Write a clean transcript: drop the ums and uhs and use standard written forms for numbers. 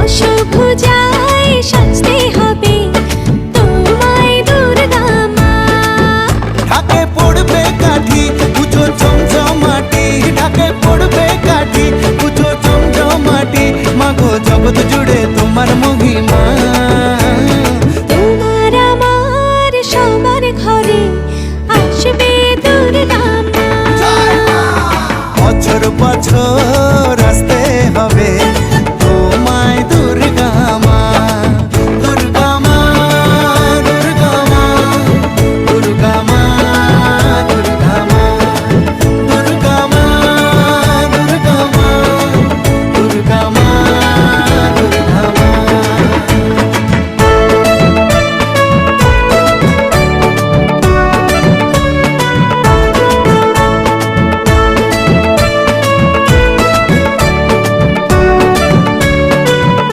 দশভুজায় সাজতে হবে তোমায় দুর্গা মা। ঢাকে পড়বে কাঠি পুজো জমজমাটি, ঢাকে পড়বে কাঠি পুজো জমজমাটি, মাগো জগৎ জুড়ে তোমার মহি